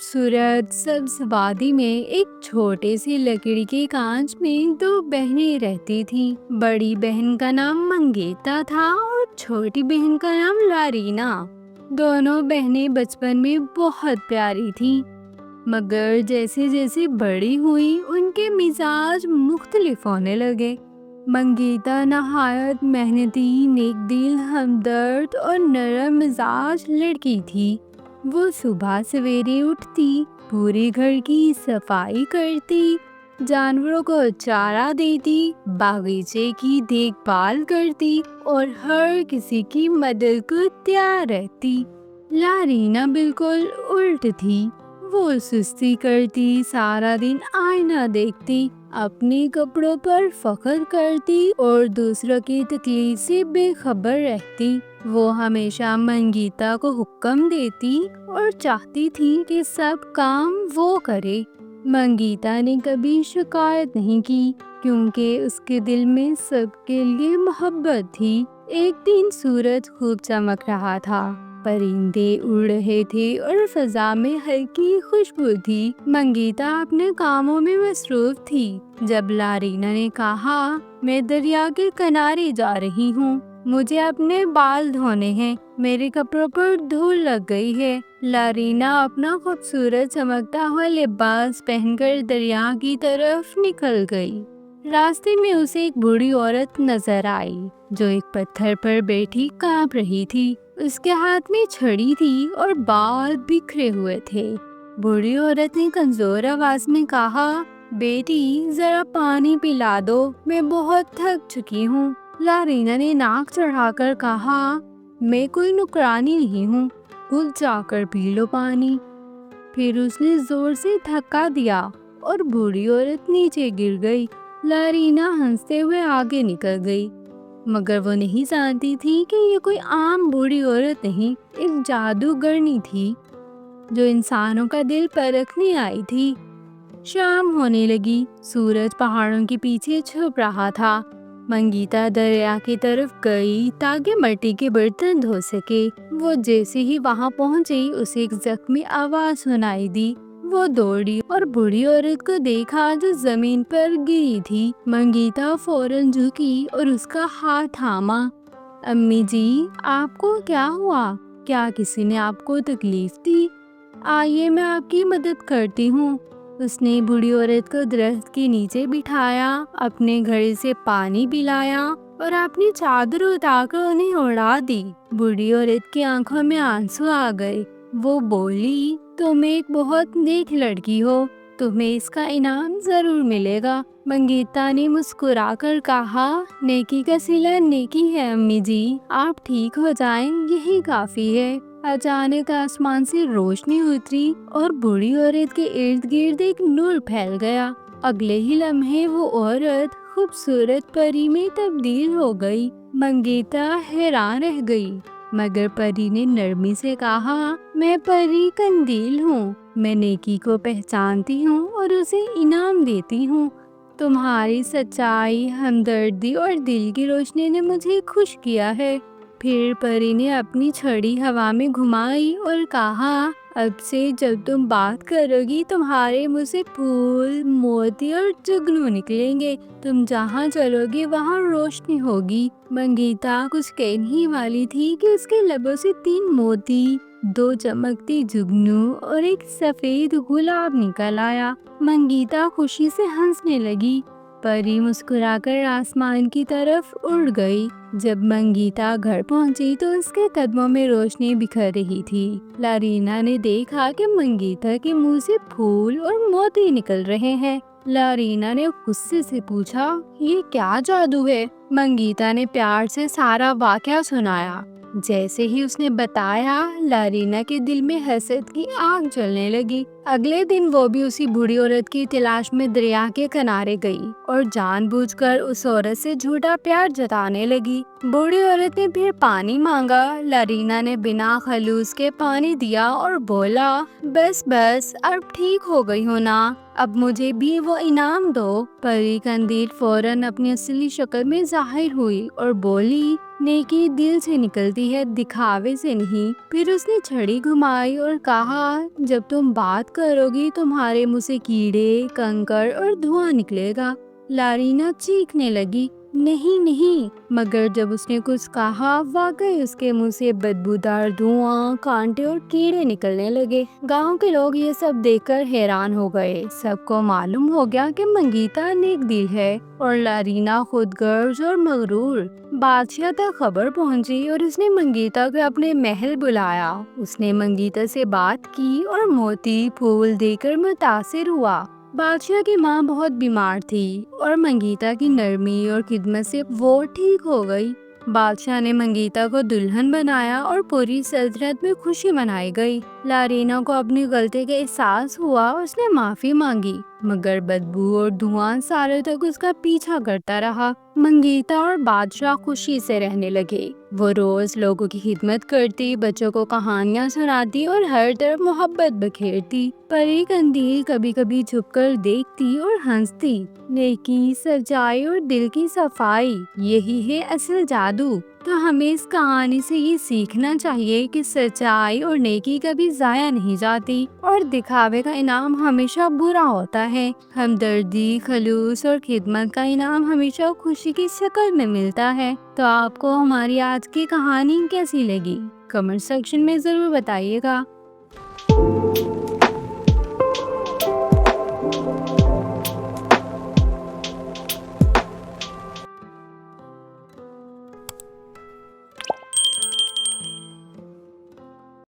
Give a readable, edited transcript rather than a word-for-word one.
खूबसूरत सब्ज वादी में एक छोटे से लकड़ी के कांच में दो बहनें रहती थीं। बड़ी बहन का नाम मंगेता था और छोटी बहन का नाम लारीना। दोनों बहनें बचपन में बहुत प्यारी थीं, मगर जैसे जैसे बड़ी हुई उनके मिजाज मुख्तलिफ होने लगे। मंगीता नहायत मेहनती, नेकदिल, हमदर्द और नरम मिजाज लड़की थी। वो सुबह सवेरे उठती, पूरे घर की सफाई करती, जानवरों को चारा देती, बागीचे की देखभाल करती और हर किसी की मदद को तैयार रहती। लारीना बिल्कुल उल्ट थी। वो सुस्ती करती, सारा दिन आईना देखती, अपने कपड़ों पर फख्र करती और दूसरों की तकलीफ से बेखबर रहती। वो हमेशा मंगीता को हुक्म देती और चाहती थी कि सब काम वो करे। मंगीता ने कभी शिकायत नहीं की, क्योंकि उसके दिल में सबके लिए मोहब्बत थी। एक दिन सूरज खूब चमक रहा था, परिंदे उड़ रहे थे और फिजा में हल्की खुशबू थी। मंगीता अपने कामों में मसरूफ थी जब लारीना ने कहा, मैं दरिया के किनारे जा रही हूँ, मुझे अपने बाल धोने हैं, मेरे कपड़ों पर धूल लग गई है। लारीना अपना खूबसूरत चमकता हुआ लिबास पहनकर दरिया की तरफ निकल गई। रास्ते में उसे एक बूढ़ी औरत नजर आई जो एक पत्थर पर बैठी कांप रही थी। उसके हाथ में छड़ी थी और बाल बिखरे हुए थे। बूढ़ी औरत ने कमजोर आवाज में कहा, बेटी जरा पानी पिला दो, मैं बहुत थक चुकी हूँ। लारीना ने नाक चढ़ाकर कहा, मैं कोई नुकरानी नहीं हूँ, खुद जाकर पी लो पानी। फिर उसने जोर से धक्का दिया और बूढ़ी औरत नीचे गिर गई। लारीना हंसते हुए आगे निकल गई, मगर वो नहीं जानती थी कि ये कोई आम बूढ़ी औरत नहीं, एक जादूगरनी थी जो इंसानों का दिल परखने आई थी। शाम होने लगी, सूरज पहाड़ों के पीछे छुप रहा था। मंगीता दरिया की तरफ गई ताकि मिट्टी के बर्तन धो सके। वो जैसे ही वहां पहुंची, उसे एक जख्मी आवाज सुनाई दी। वो दौड़ी और बूढ़ी औरत को देखा जो जमीन पर गिरी थी। मंगीता फौरन झुकी और उसका हाथ थामा। अम्मी जी, आपको क्या हुआ? क्या किसी ने आपको तकलीफ दी? आइए, मैं आपकी मदद करती हूँ। उसने बूढ़ी औरत को दरख्त के नीचे बिठाया, अपने घड़े से पानी पिलाया और अपनी चादर उतारकर उन्हें उड़ा दी। बूढ़ी औरत की आंखों में आंसू आ गए। वो बोली, तुम एक बहुत नेक लड़की हो, तुम्हें इसका इनाम जरूर मिलेगा। मंगीता ने मुस्कुराकर कहा, नेकी का सिला नेकी है अम्मी जी, आप ठीक हो जाएं, यही काफी है। अचानक आसमान से रोशनी उतरी और बूढ़ी औरत के इर्द गिर्द एक नूर फैल गया। अगले ही लम्हे वो औरत खूबसूरत परी में तब्दील हो गई। मंगीता हैरान रह गई, मगर परी ने नरमी से कहा, मैं परी कंदील हूँ, मैं नेकी को पहचानती हूँ और उसे इनाम देती हूँ। तुम्हारी सच्चाई, हमदर्दी और दिल की रोशनी ने मुझे खुश किया है। फिर परी ने अपनी छड़ी हवा में घुमाई और कहा, अब से जब तुम बात करोगी तुम्हारे मुंह से फूल, मोती और जुगनू निकलेंगे। तुम जहाँ चलोगी वहाँ रोशनी होगी। मंगीता कुछ कहने वाली थी कि उसके लबों से 3 मोती, 2 चमकती जुगनू और एक सफेद गुलाब निकल आया। मंगीता खुशी से हंसने लगी। परी मुस्कुराकर आसमान की तरफ उड़ गई। जब मंगीता घर पहुंची तो उसके कदमों में रोशनी बिखर रही थी। लारीना ने देखा कि मंगीता के मुंह से फूल और मोती निकल रहे हैं। लारीना ने गुस्से से पूछा, ये क्या जादू है? मंगीता ने प्यार से सारा वाकया सुनाया। जैसे ही उसने बताया, लारीना के दिल में हसद की आग जलने लगी। अगले दिन वो भी उसी बूढ़ी औरत की तलाश में दरिया के किनारे गई और जानबूझकर उस औरत से झूठा प्यार जताने लगी। बूढ़ी औरत ने फिर पानी मांगा। लारीना ने बिना खलूस के पानी दिया और बोला, बस बस, अब ठीक हो गई हो ना, अब मुझे भी वो इनाम दो। परी कंदील फौरन अपनी असली शक्ल में जाहिर हुई और बोली, नेकी दिल से निकलती है, दिखावे से नहीं। फिर उसने छड़ी घुमाई और कहा, जब तुम बात کرو گی تمہارے منہ سے کیڑے، کنکر اور دھواں نکلے گا۔ لارینا چیخنے لگی، نہیں نہیں، مگر جب اس نے کچھ کہا واقعی اس کے منہ سے بدبودار دھواں، کانٹے اور کیڑے نکلنے لگے۔ گاؤں کے لوگ یہ سب دیکھ کر حیران ہو گئے۔ سب کو معلوم ہو گیا کہ منگیتا نیک دل ہے اور لارینا خود غرض اور مغرور۔ بادشاہ تک خبر پہنچی اور اس نے منگیتا کو اپنے محل بلایا۔ اس نے منگیتا سے بات کی اور موتی پھول دے کر متاثر ہوا۔ بادشاہ کی ماں بہت بیمار تھی اور منگیتا کی نرمی اور خدمت سے وہ ٹھیک ہو گئی۔ بادشاہ نے منگیتا کو دلہن بنایا اور پوری سلطنت میں خوشی منائی گئی۔ لارینا کو اپنی غلطی کا احساس ہوا اور اس نے معافی مانگی، مگر بدبو اور دھواں سالوں تک اس کا پیچھا کرتا رہا۔ منگیتا اور بادشاہ خوشی سے رہنے لگے۔ وہ روز لوگوں کی خدمت کرتی، بچوں کو کہانیاں سناتی اور ہر طرف محبت بکھیرتی۔ پر ایک قندیل کبھی کبھی چھپ کر دیکھتی اور ہنستی۔ نیکی، سچائی اور دل کی صفائی، یہی ہے اصل جادو۔ تو ہمیں اس کہانی سے یہ سیکھنا چاہیے کہ سچائی اور نیکی کبھی ضائع نہیں جاتی اور دکھاوے کا انعام ہمیشہ برا ہوتا ہے۔ ہمدردی، خلوص اور خدمت کا انعام ہمیشہ خوشی کی شکل میں ملتا ہے۔ تو آپ کو ہماری آج کی کہانی کیسی لگی؟ کمنٹ سیکشن میں ضرور بتائیے گا۔